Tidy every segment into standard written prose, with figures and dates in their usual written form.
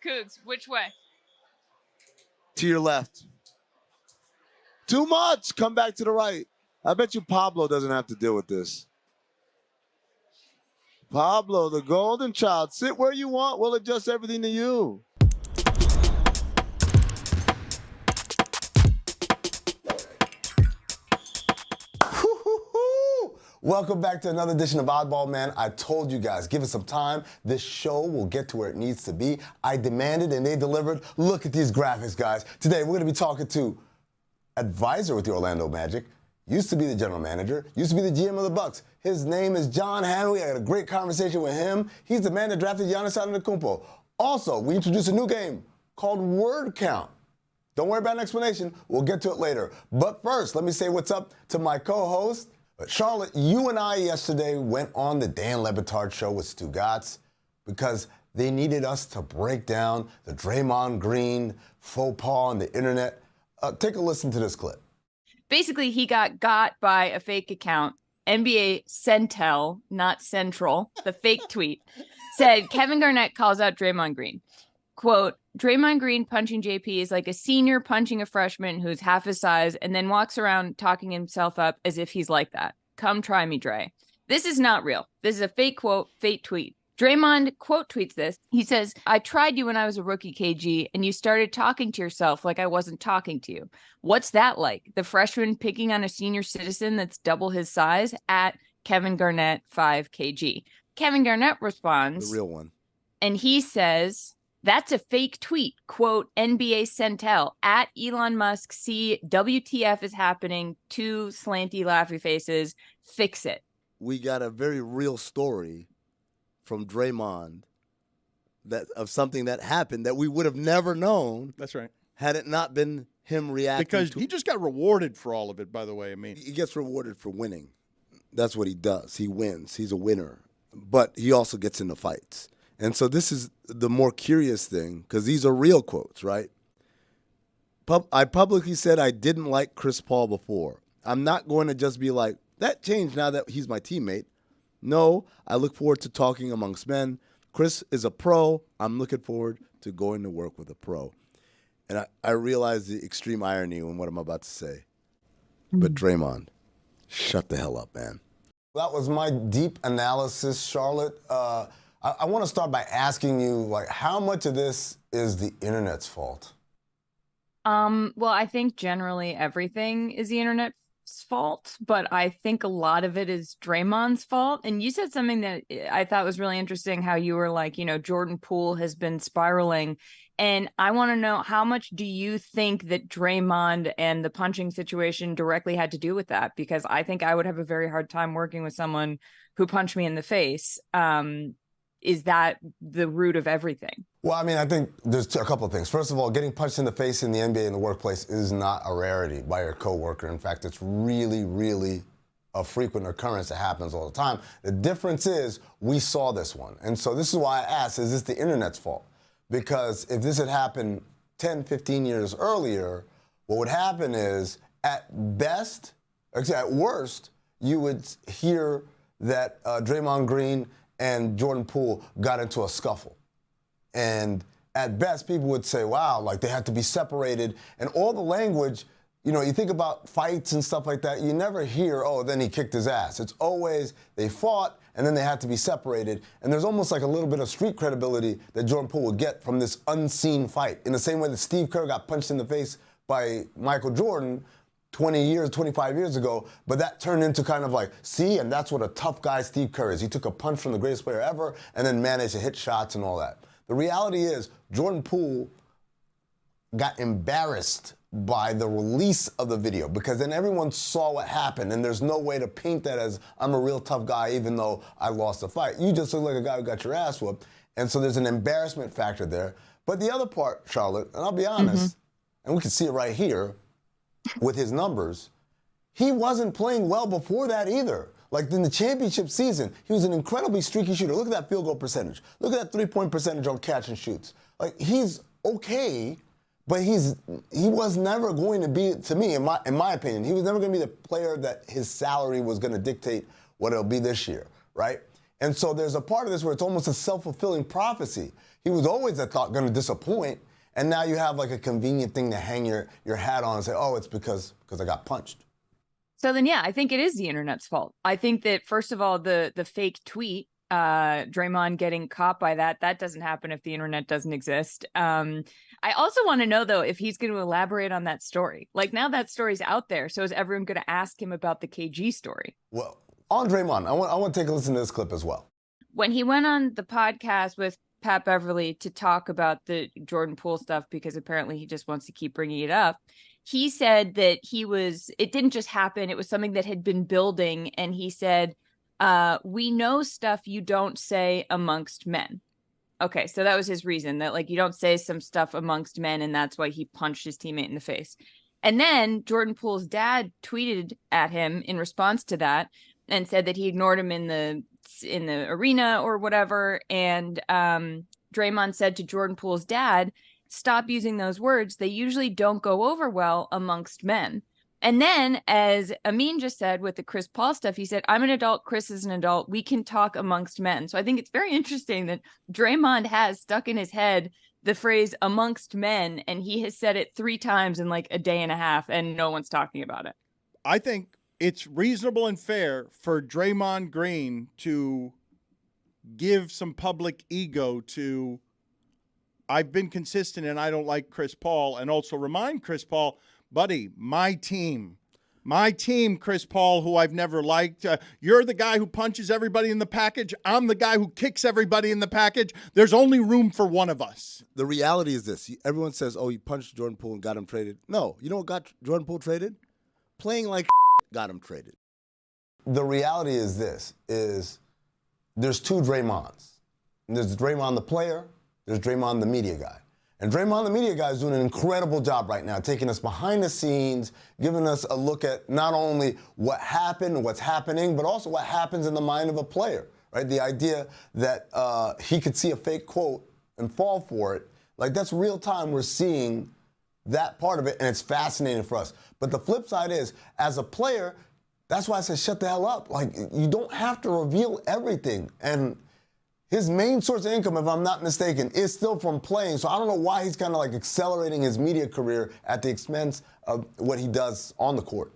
Cougs, which way? To your left. Too much. Come back to the right. I bet you Pablo doesn't have to deal with this. Pablo, the golden child. Sit where you want. We'll adjust everything to you. Welcome back to another edition of Oddball, man. I told you guys, give it some time. This show will get to where it needs to be. I demanded and they delivered. Look at these graphics, guys. Today, we're going to be talking to advisor with the Orlando Magic, used to be the general manager, used to be the GM of the Bucks. His name is John Hammond. I had a great conversation with him. He's the man that drafted Giannis Antetokounmpo. Also, we introduced a new game called Word Count. Don't worry about an explanation. We'll get to it later. But first, let me say what's up to my co-host. Charlotte, you and I yesterday went on the Dan Le Batard show with Stu Gatz because they needed us to break down the Draymond Green faux pas on the internet. Take a listen to this clip. Basically, he got by a fake account. NBA Centel, not Central, the fake tweet, said Kevin Garnett calls out Draymond Green. Quote, Draymond Green punching JP is like a senior punching a freshman who's half his size and then walks around talking himself up as if he's like that. Come try me, Dre. This is not real. This is a fake quote, fake tweet. Draymond quote tweets this. He says, I tried you when I was a rookie, KG, and you started talking to yourself like I wasn't talking to you. What's that like? The freshman picking on a senior citizen that's double his size at Kevin Garnett 5 KG. Kevin Garnett responds. The real one. And he says, that's a fake tweet. Quote, NBA Centel at Elon Musk. See, WTF is happening. 2 slanty, laughy faces. Fix it. We got a very real story from Draymond of something that happened that we would have never known. That's right. Had it not been him reacting. Because he just got rewarded for all of it, by the way. I mean, he gets rewarded for winning. That's what he does. He wins. He's a winner. But he also gets into fights. And so this is the more curious thing, because these are real quotes, right? I publicly said I didn't like Chris Paul before. I'm not going to just be like, that changed now that he's my teammate. No, I look forward to talking amongst men. Chris is a pro. I'm looking forward to going to work with a pro. And I realize the extreme irony in what I'm about to say. But Draymond, shut the hell up, man. That was my deep analysis, Charlotte. I want to start by asking you, like, how much of this is the internet's fault? Well, I think generally everything is the internet's fault, but I think a lot of it is Draymond's fault. And you said something that I thought was really interesting, how you were like, Jordan Poole has been spiraling. And I want to know, how much do you think that Draymond and the punching situation directly had to do with that? Because I think I would have a very hard time working with someone who punched me in the face. Is that the root of everything? Well, I mean, I think there's a couple of things. First of all, getting punched in the face in the NBA in the workplace is not a rarity by your coworker. In fact, it's really, really a frequent occurrence that happens all the time. The difference is we saw this one. And so this is why I asked, is this the internet's fault? Because if this had happened 10, 15 years earlier, what would happen is, at best, actually at worst, you would hear that Draymond Green and Jordan Poole got into a scuffle. And at best, people would say, wow, like they had to be separated. And all the language, you think about fights and stuff like that, you never hear, oh, then he kicked his ass. It's always they fought and then they had to be separated. And there's almost like a little bit of street credibility that Jordan Poole would get from this unseen fight. In the same way that Steve Kerr got punched in the face by Michael Jordan 25 years ago, but that turned into kind of like, see, and that's what a tough guy Steve Kerr is. He took a punch from the greatest player ever and then managed to hit shots and all that. The reality is Jordan Poole got embarrassed by the release of the video because then everyone saw what happened, and there's no way to paint that as I'm a real tough guy even though I lost the fight. You just look like a guy who got your ass whooped, and so there's an embarrassment factor there. But the other part, Charlotte, and I'll be honest, and we can see it right here, with his numbers, he wasn't playing well before that either. Like in the championship season, he was an incredibly streaky shooter. Look at that field goal percentage. Look at that three-point percentage on catch and shoots. Like, he's okay, but he was never going to be, to me, in my opinion, he was never going to be the player that his salary was going to dictate what it'll be this year, right? And so there's a part of this where it's almost a self-fulfilling prophecy. He was always, I thought, going to disappoint. And now you have like a convenient thing to hang your hat on and say, oh, it's because I got punched. So then, yeah, I think it is the internet's fault. I think that, first of all, the fake tweet, Draymond getting caught by that doesn't happen if the internet doesn't exist. I also want to know, though, if he's going to elaborate on that story. Like, now that story's out there, so is everyone going to ask him about the KG story? Well, on Draymond, I want to take a listen to this clip as well. When he went on the podcast with Pat Beverly to talk about the Jordan Poole stuff, because apparently he just wants to keep bringing it up, he said that it didn't just happen. It was something that had been building. And he said, we know stuff you don't say amongst men. Okay, so that was his reason, that like you don't say some stuff amongst men, and that's why he punched his teammate in the face. And then Jordan Poole's dad tweeted at him in response to that and said that he ignored him in the arena or whatever. And Draymond said to Jordan Poole's dad, stop using those words. They usually don't go over well amongst men. And then, as Amin just said with the Chris Paul stuff, he said, I'm an adult, Chris is an adult. We can talk amongst men. So I think it's very interesting that Draymond has stuck in his head the phrase amongst men, and he has said it 3 times in like a day and a half, and no one's talking about it. I think it's reasonable and fair for Draymond Green to give some public ego to, I've been consistent and I don't like Chris Paul, and also remind Chris Paul, buddy, my team, Chris Paul, who I've never liked. You're the guy who punches everybody in the package. I'm the guy who kicks everybody in the package. There's only room for one of us. The reality is this. Everyone says, oh, he punched Jordan Poole and got him traded. No, you know what got Jordan Poole traded? Playing like got him traded. The reality is this, there's 2 Draymonds. There's Draymond the player, there's Draymond the media guy. And Draymond, the media guy, is doing an incredible job right now, taking us behind the scenes, giving us a look at not only what happened, what's happening, but also what happens in the mind of a player, right? The idea that he could see a fake quote and fall for it, like that's real time. We're seeing that part of it, and it's fascinating for us. But the flip side is, as a player, that's why I said shut the hell up. Like, you don't have to reveal everything. And his main source of income, if I'm not mistaken, is still from playing. So I don't know why he's kind of like accelerating his media career at the expense of what he does on the court.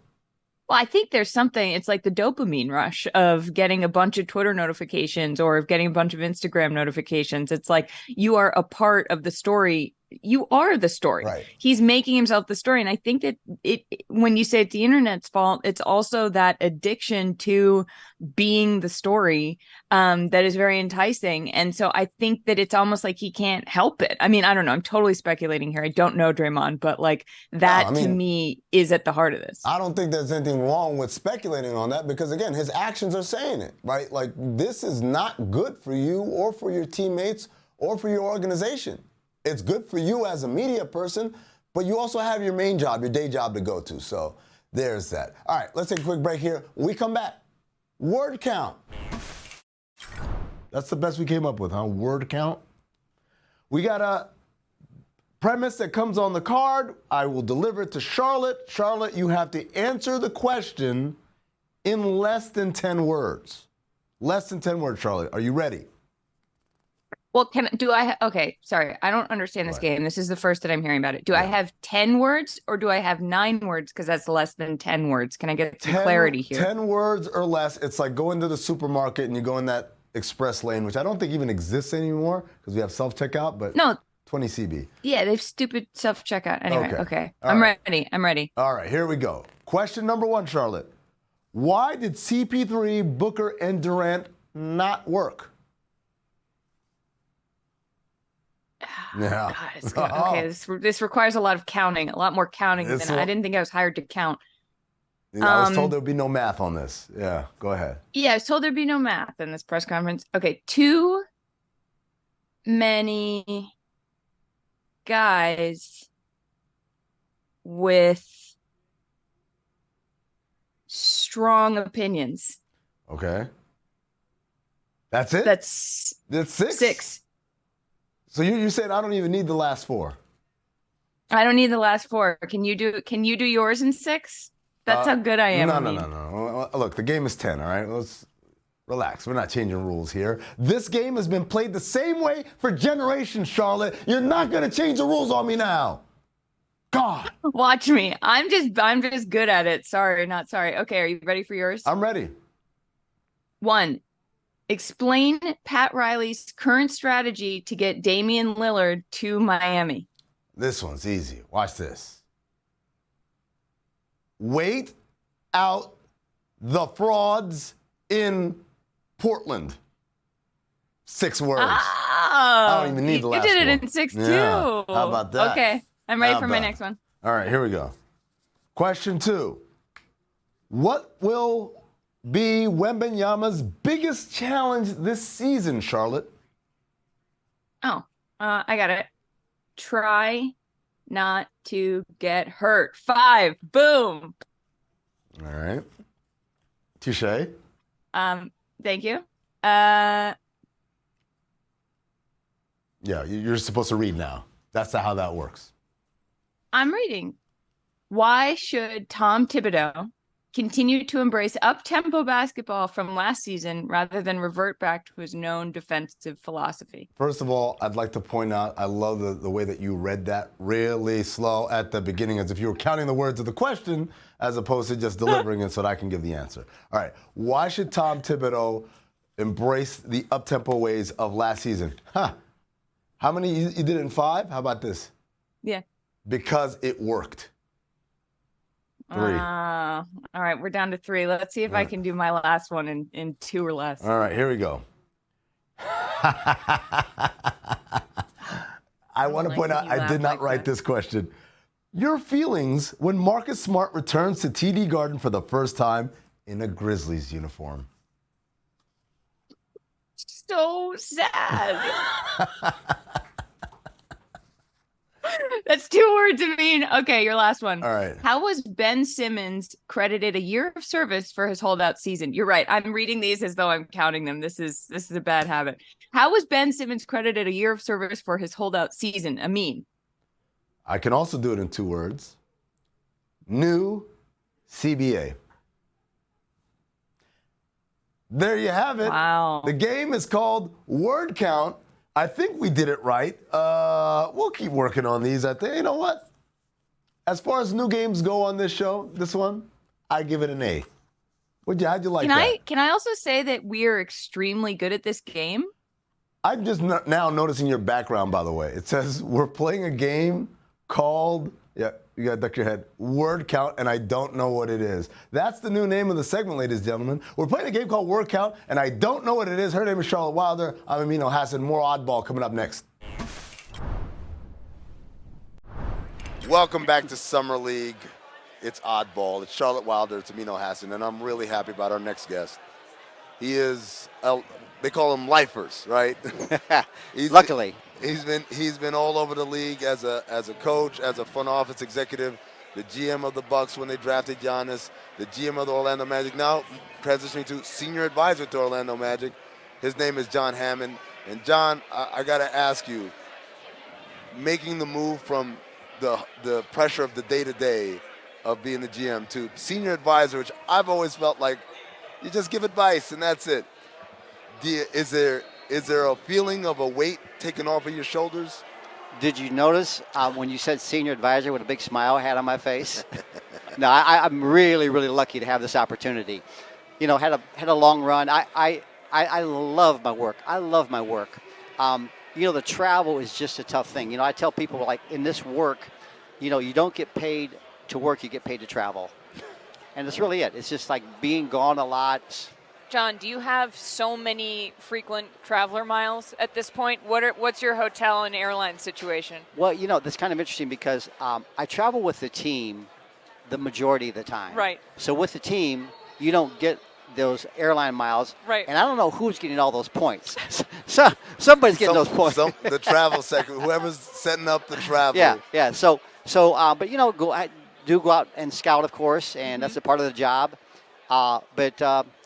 Well, I think there's something, it's like the dopamine rush of getting a bunch of Twitter notifications or of getting a bunch of Instagram notifications. It's like you are a part of the story. You are the story. Right. He's making himself the story. And I think that when you say it's the internet's fault, it's also that addiction to being the story that is very enticing. And so I think that it's almost like he can't help it. I mean, I don't know. I'm totally speculating here. I don't know Draymond, but like that to me is at the heart of this. I don't think there's anything wrong with speculating on that because, again, his actions are saying it, right? Like, this is not good for you or for your teammates or for your organization. It's good for you as a media person, but you also have your main job, your day job to go to. So there's that. All right, let's take a quick break here. When we come back, word count. That's the best we came up with, huh? Word count. We got a premise that comes on the card. I will deliver it to Charlotte. Charlotte, you have to answer the question in less than 10 words. Less than 10 words, Charlotte. Are you ready? Well, okay, sorry. I don't understand this game. This is the first that I'm hearing about it. Do I have 10 words or do I have 9 words? Because that's less than 10 words. Can I get some clarity here? 10 words or less. It's like going to the supermarket and you go in that express lane, which I don't think even exists anymore because we have self-checkout, but no. 20 CB. Yeah, they've stupid self-checkout. Anyway, okay. I'm ready. All right, here we go. Question number 1, Charlotte. Why did CP3, Booker, and Durant not work? Yeah. God, okay, this requires a lot of counting, a lot more counting than I didn't think I was hired to count. I was told there would be no math on this. Yeah, go ahead. Yeah, I was told there'd be no math in this press conference. Okay, too many guys with strong opinions. Okay. That's it? That's 6? 6. So you said I don't even need the last 4. I don't need the last 4. Can you do yours in 6? That's how good I am. No. Look, the game is 10, all right? Relax, we're not changing rules here. This game has been played the same way for generations, Charlotte. You're not going to change the rules on me now. God. Watch me. I'm just good at it. Sorry, not sorry. Okay, are you ready for yours? I'm ready. 1. Explain Pat Riley's current strategy to get Damian Lillard to Miami. This one's easy. Watch this. Wait out the frauds in Portland. 6 words. Oh, I don't even need the last one. You did it in 6 too. Yeah. How about that? Okay, I'm ready for my next one. All right, here we go. Question 2. What will be Wembanyama's biggest challenge this season, Charlotte? Oh, I got it. Try not to get hurt. 5. Boom. All right. Touche. Thank you. Yeah, you're supposed to read now. That's how that works. I'm reading. Why should Tom Thibodeau continue to embrace up-tempo basketball from last season rather than revert back to his known defensive philosophy? First of all, I'd like to point out, I love the way that you read that really slow at the beginning, as if you were counting the words of the question as opposed to just delivering it so that I can give the answer. All right. Why should Tom Thibodeau embrace the up-tempo ways of last season? How many? You did it in 5? How about this? Yeah. Because it worked. 3. All right, we're down to 3. Let's see if I can do my last one in 2 or less. All right, here we go. I want to point out, I did not write this question. Your feelings when Marcus Smart returns to TD Garden for the first time in a Grizzlies uniform? So sad. That's 2 words, I mean. Okay, your last one. All right. How was Ben Simmons credited a year of service for his holdout season? You're right. I'm reading these as though I'm counting them. This is a bad habit. How was Ben Simmons credited a year of service for his holdout season? Amin. I can also do it in 2 words. New CBA. There you have it. Wow. The game is called Word Count. I think we did it right. We'll keep working on these. I think, you know what? As far as new games go on this show, this one, I give it an A. How'd you like that? Can I also say that we are extremely good at this game? I'm just now noticing your background, by the way. It says we're playing a game called, yeah, you got to duck your head, Word Count, and I don't know what it is. That's the new name of the segment, ladies and gentlemen. We're playing a game called Word Count, and I don't know what it is. Her name is Charlotte Wilder. I'm Amin Elhassan. More Oddball coming up next. Welcome back to Summer League. It's Oddball. It's Charlotte Wilder. It's Amin Elhassan, and I'm really happy about our next guest. He is, they call him lifers, right? Luckily. He's been all over the league as a coach, as a front office executive, the GM of the Bucks when they drafted Giannis, the GM of the Orlando Magic, now transitioning to senior advisor to Orlando Magic. His name is John Hammond. And John, I got to ask you, making the move from the pressure of the day-to-day of being the GM to senior advisor, which I've always felt like you just give advice and that's it. Is there a feeling of a weight taken off of your shoulders? Did you notice when you said senior advisor with a big smile I had on my face? No, I'm really, really lucky to have this opportunity. You know, had a long run. I love my work. I love my work. You know, the travel is just a tough thing. You know, I tell people, like, in this work, you know, you don't get paid to work, you get paid to travel. And that's really it. It's just like being gone a lot. John, do you have so many frequent traveler miles at this point? What's your hotel and airline situation? Well, you know, that's kind of interesting because I travel with the team the majority of the time. Right. So with the team, you don't get those airline miles. Right. And I don't know who's getting all those points. So somebody's getting those points. The travel sector, whoever's setting up the travel. Yeah. So, but you know, I do go out and scout, of course, and that's a part of the job.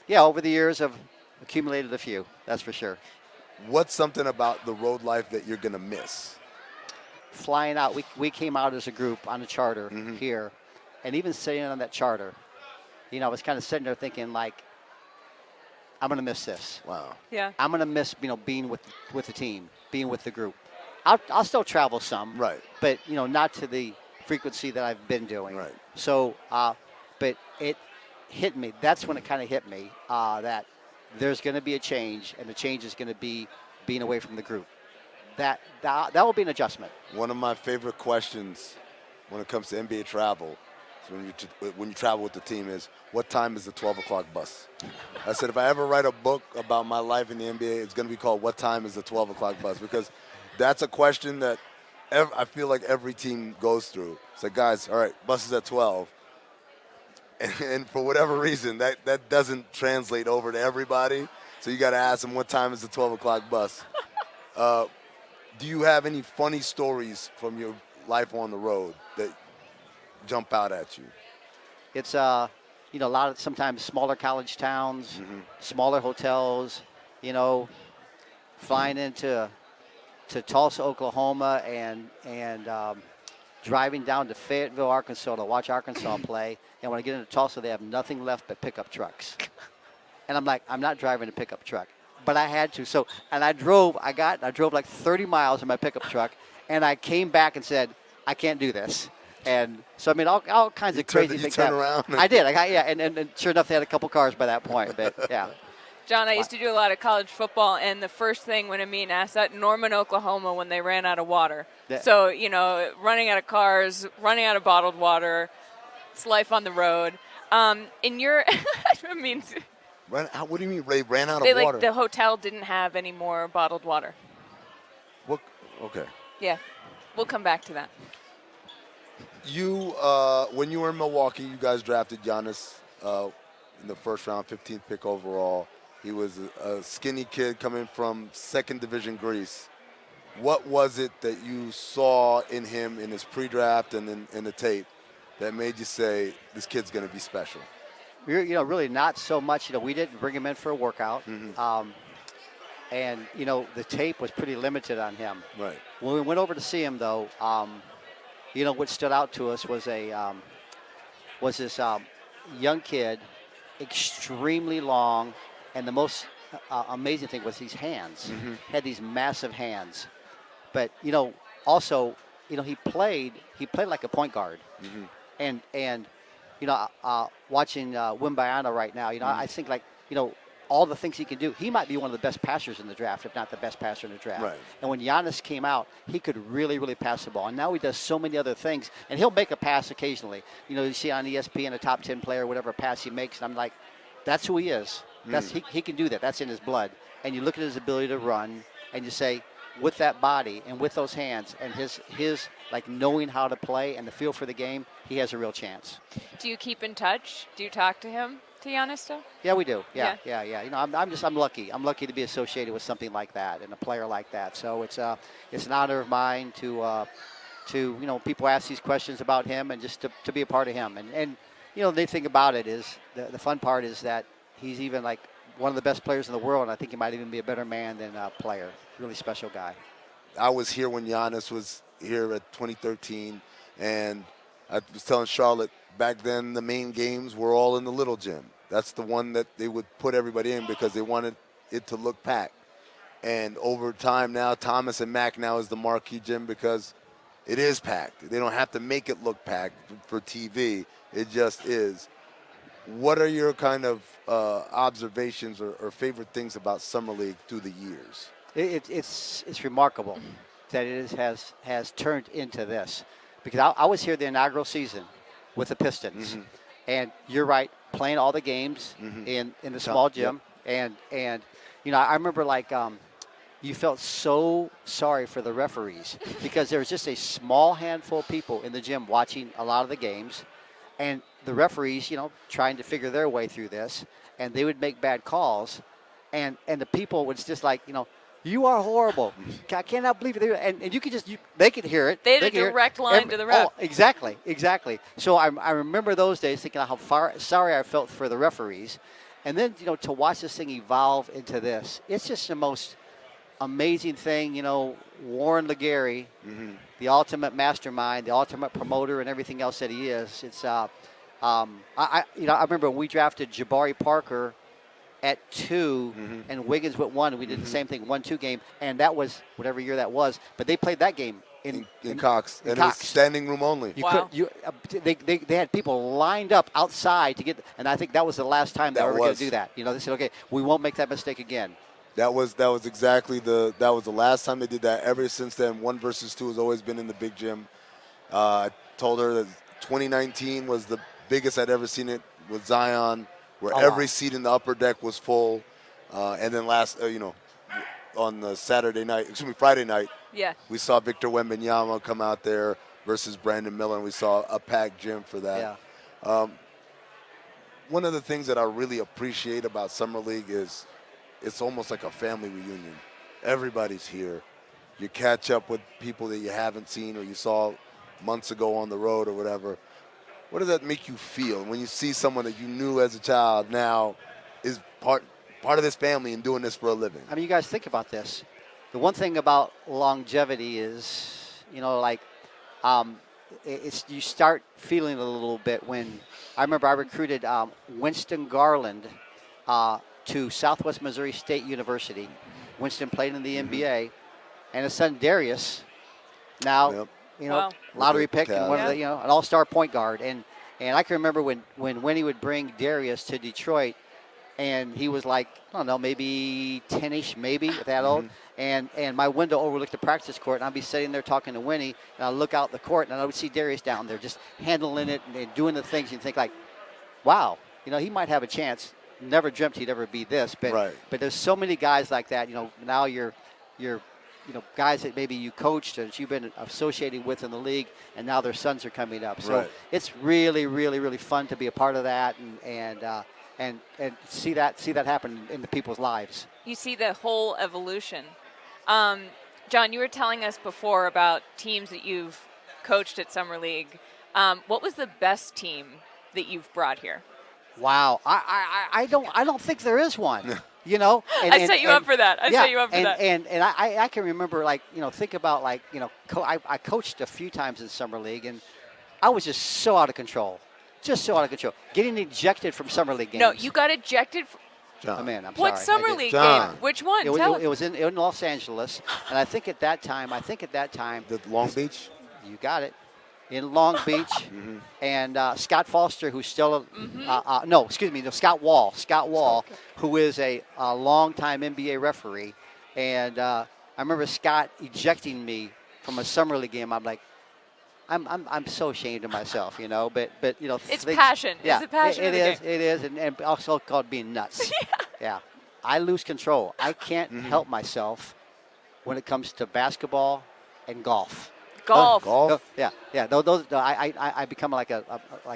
Yeah, over the years, I've accumulated a few, that's for sure. What's something about the road life that you're going to miss? Flying out. We came out as a group on a charter here, and even sitting on that charter, you know, I was kind of sitting there thinking, like, I'm going to miss this. Wow. Yeah. I'm going to miss, being with the team, being with the group. I'll still travel some. Right. But, not to the frequency that I've been doing. Right. So, but it hit me. That's when it kind of hit me that there's going to be a change, and the change is going to be being away from the group. That will be an adjustment. One of my favorite questions when it comes to NBA travel, so when you travel with the team, is what time is the 12 o'clock bus? I said, if I ever write a book about my life in the NBA, it's going to be called What Time is the 12 o'clock bus? Because that's a question that I feel like every team goes through. It's like, guys, all right, bus is at 12. And for whatever reason, that doesn't translate over to everybody. So you got to ask them, what time is the 12 o'clock bus? Do you have any funny stories from your life on the road that jump out at you? It's a lot of sometimes smaller college towns, smaller hotels. Flying into Tulsa, Oklahoma, and driving down to Fayetteville, Arkansas to watch Arkansas play. And when I get into Tulsa, they have nothing left but pickup trucks. And I'm like, I'm not driving a pickup truck, but I had to. So, and I drove like 30 miles in my pickup truck, and I came back and said, I can't do this. And so, I mean, all kinds of crazy things. You turn around. I did. And sure enough, they had a couple cars by that point. But yeah. John, I used to do a lot of college football, and the first thing when Amin asked that, Norman, Oklahoma, when they ran out of water. Yeah. So, running out of cars, running out of bottled water, it's life on the road. In your, I mean, What do you mean, Ray ran out of they water? the hotel didn't have any more bottled water. What? Okay. Yeah, we'll come back to that. You, when you were in Milwaukee, you guys drafted Giannis in the first round, 15th pick overall. He was a skinny kid coming from second division Greece. What was it that you saw in him in his pre-draft and in the tape that made you say, this kid's going to be special? Really not so much. We didn't bring him in for a workout. And, the tape was pretty limited on him. Right. When we went over to see him, though, what stood out to us was this young kid, extremely long, and the most amazing thing was these hands. Had these massive hands. But, also, he played like a point guard. And watching Wimbayana right now, I think all the things he can do. He might be one of the best passers in the draft, if not the best passer in the draft. Right. And when Giannis came out, he could really, really pass the ball. And now he does so many other things. And he'll make a pass occasionally. You see on ESPN a top 10 player, whatever pass he makes, and I'm like, that's who he is. He can do that. That's in his blood. And you look at his ability to run, and you say, with that body and with those hands and his knowing how to play and the feel for the game, he has a real chance. Do you keep in touch? Do you talk to him, to Giannis still? Yeah, we do. Yeah. I'm lucky. I'm lucky to be associated with something like that and a player like that. So it's an honor of mine to people ask these questions about him and just to be a part of him. And the thing about it is the fun part is that he's even one of the best players in the world, and I think he might even be a better man than a player. Really special guy. I was here when Giannis was here at 2013, and I was telling Charlotte back then the main games were all in the little gym. That's the one that they would put everybody in because they wanted it to look packed. And over time now, Thomas and Mack now is the marquee gym because it is packed. They don't have to make it look packed for TV. It just is. What are your kind of observations or favorite things about Summer League through the years? It's remarkable that it has turned into this, because I was here the inaugural season with the Pistons, and you're right, playing all the games in the small gym, and I remember you felt so sorry for the referees because there was just a small handful of people in the gym watching a lot of the games, and the referees trying to figure their way through this, and they would make bad calls, and the people would just you are horrible. I cannot believe it. And you could they could hear it. They had a direct line to the ref. Oh, exactly. So I remember those days thinking how sorry I felt for the referees. And then, to watch this thing evolve into this, it's just the most amazing thing. Warren LeGarry, the ultimate mastermind, the ultimate promoter, and everything else that he is. It's I remember when we drafted Jabari Parker at 2, and Wiggins with 1. We did the same thing, 1-2 game, and that was whatever year that was. But they played that game in Cox, and it was standing room only. They had people lined up outside to get, and I think that was the last time they were going to do that. They said, okay, we won't make that mistake again. That was exactly the last time they did that. Ever since then, 1 versus 2 has always been in the big gym. I told her that 2019 was the biggest I'd ever seen it with Zion, where every seat in the upper deck was full. And then on the Friday night, we saw Victor Wembanyama come out there versus Brandon Miller, and we saw a packed gym for that. Yeah. One of the things that I really appreciate about Summer League is it's almost like a family reunion. Everybody's here. You catch up with people that you haven't seen or you saw months ago on the road or whatever. What does that make you feel when you see someone that you knew as a child now is part of this family and doing this for a living? I mean, you guys think about this. The one thing about longevity is, it's you start feeling it a little bit when I remember I recruited Winston Garland to Southwest Missouri State University. Winston played in the NBA, and his son Darius now, lottery pick and one of the, an all-star point guard. And I can remember when Winnie would bring Darius to Detroit, and he was like, I don't know, maybe 10-ish, maybe that old. And my window overlooked the practice court, and I'd be sitting there talking to Winnie, and I'd look out the court, and I would see Darius down there just handling it and doing the things, and think like, wow, he might have a chance. Never dreamt he'd ever be this, but there's so many guys like that. Now you're guys that maybe you coached and you've been associated with in the league, and now their sons are coming up. So it's really, really, really fun to be a part of that and see that happen in the people's lives. You see the whole evolution. John, you were telling us before about teams that you've coached at Summer League. What was the best team that you've brought here? Wow, I don't think there is one. I set you up for that. Set you up for that. And I can remember, think about, I coached a few times in Summer League, and I was just so out of control. Getting ejected from Summer League games. No, you got ejected. Oh, man, I'm what sorry. What Summer League game? Which one? It was in Los Angeles, and I think at that time. The Long Beach? You got it. In Long Beach, and Scott Foster, who's still Scott Wall, who is a longtime NBA referee, and I remember Scott ejecting me from a Summer League game. I'm like, I'm so ashamed of myself, but it's passion. Yeah, it's a passion. It is, and also called being nuts. Yeah, I lose control. I can't help myself when it comes to basketball and golf. Golf. Yeah. Those I become like a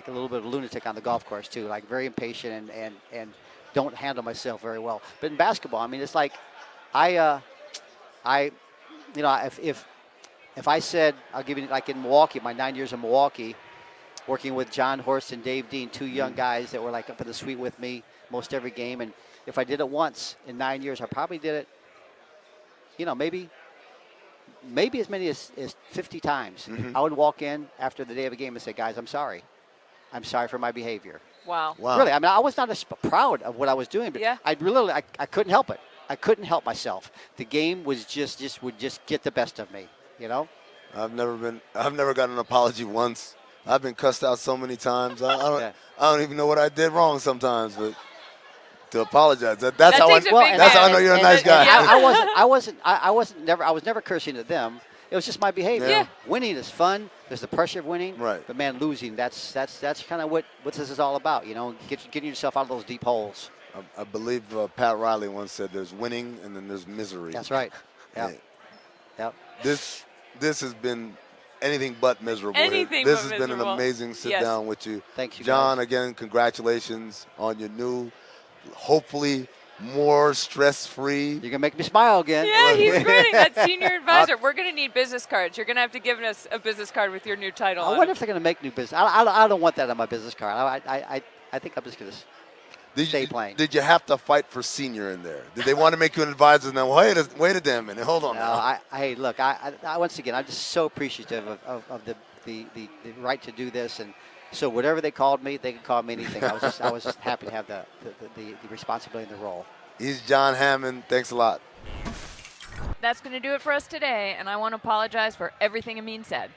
little bit of a lunatic on the golf course too. Like very impatient and don't handle myself very well. But in basketball, I mean, it's like if I said, I'll give you, like in Milwaukee, my 9 years in Milwaukee, working with John Horst and Dave Dean, 2 young guys that were like up in the suite with me most every game, and if I did it once in 9 years, I probably did it, maybe as many as 50 times. I would walk in after the day of a game and say, guys, I'm sorry for my behavior. Wow. Really, I mean, I was not as proud of what I was doing, but I couldn't help it. I couldn't help myself. The game was would get the best of me, I've never gotten an apology once. I've been cussed out so many times. I don't even know what I did wrong sometimes, but to apologize. That's how I know you're a nice guy. I was never cursing at them. It was just my behavior. Yeah. Winning is fun. There's the pressure of winning. Right. But man, losing, that's kind of what this is all about. Getting yourself out of those deep holes. I believe Pat Riley once said there's winning and then there's misery. That's right. Yeah. Yep. This has been anything but miserable. This has been an amazing sit down with you. Thank you, John. guys. Again, congratulations on your new, hopefully more stress-free. You're gonna make me smile again. Yeah, he's grinning. That senior advisor. We're gonna need business cards. You're gonna have to give us a business card with your new title. I wonder if they're gonna make new business. I don't want that on my business card. I think I'm just gonna stay playing. Did you have to fight for senior in there? Did they want to make you an advisor? Now, wait a damn minute. Hold on. No, hey, look. I once again, I'm just so appreciative of the right to do this, So whatever they called me, they could call me anything. I was just happy to have the responsibility and the role. He's John Hammond. Thanks a lot. That's going to do it for us today, and I want to apologize for everything Amin said.